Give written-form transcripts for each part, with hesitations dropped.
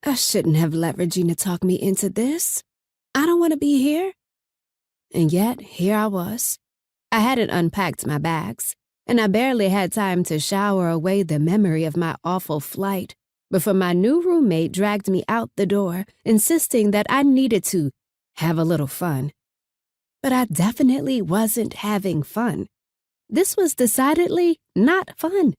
I shouldn't have let Regina talk me into this. I don't want to be here. And yet, here I was. I hadn't unpacked my bags, and I barely had time to shower away the memory of my awful flight before my new roommate dragged me out the door, insisting that I needed to have a little fun. But I definitely wasn't having fun. This was decidedly not fun.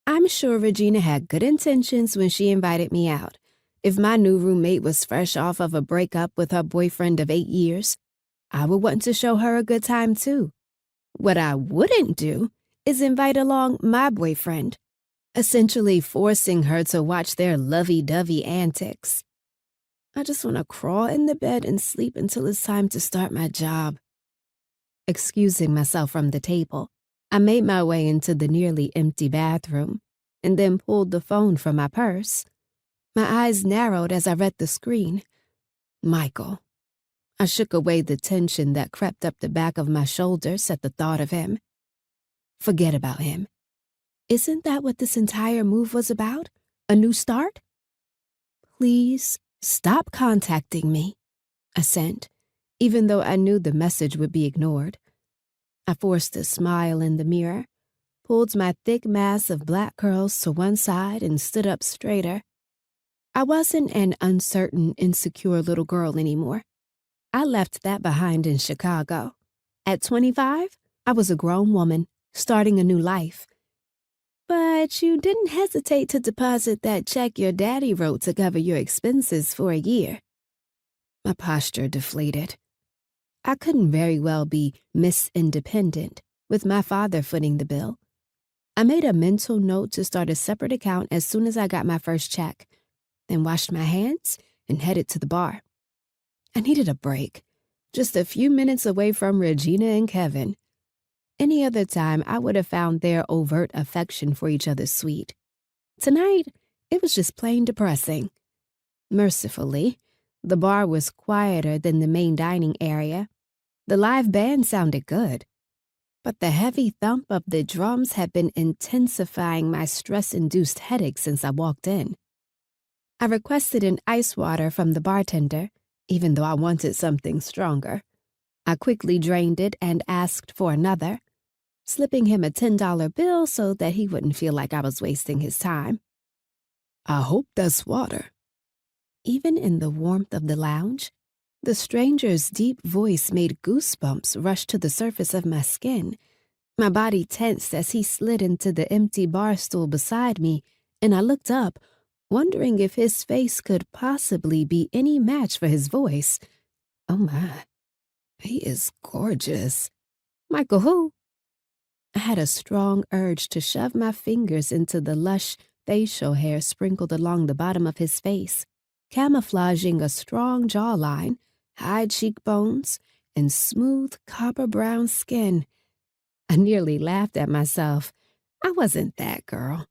I'm sure Regina had good intentions when she invited me out. If my new roommate was fresh off of a breakup with her boyfriend of 8 years, I would want to show her a good time too. What I wouldn't do is invite along my boyfriend, essentially forcing her to watch their lovey-dovey antics. I just want to crawl in the bed and sleep until it's time to start my job. Excusing myself from the table, I made my way into the nearly empty bathroom and then pulled the phone from my purse. My eyes narrowed as I read the screen. Michael. I shook away the tension that crept up the back of my shoulders at the thought of him. Forget about him. Isn't that what this entire move was about? A new start? Please stop contacting me, I sent, even though I knew the message would be ignored. I forced a smile in the mirror, pulled my thick mass of black curls to one side and stood up straighter. I wasn't an uncertain, insecure little girl anymore. I left that behind in Chicago. At 25, I was a grown woman, starting a new life. But you didn't hesitate to deposit that check your daddy wrote to cover your expenses for a year. My posture deflated. I couldn't very well be Miss Independent, with my father footing the bill. I made a mental note to start a separate account as soon as I got my first check, then washed my hands and headed to the bar. I needed a break, just a few minutes away from Regina and Kevin. Any other time, I would have found their overt affection for each other sweet. Tonight, it was just plain depressing. Mercifully, the bar was quieter than the main dining area. The live band sounded good, but the heavy thump of the drums had been intensifying my stress-induced headache since I walked in. I requested an ice water from the bartender, even though I wanted something stronger. I quickly drained it and asked for another, slipping him a $10 bill so that he wouldn't feel like I was wasting his time. I hope that's water. Even in the warmth of the lounge, the stranger's deep voice made goosebumps rush to the surface of my skin. My body tensed as he slid into the empty bar stool beside me, and I looked up, wondering if his face could possibly be any match for his voice. Oh my, he is gorgeous. Michael who? I had a strong urge to shove my fingers into the lush facial hair sprinkled along the bottom of his face, camouflaging a strong jawline, high cheekbones, and smooth copper-brown skin. I nearly laughed at myself. I wasn't that girl.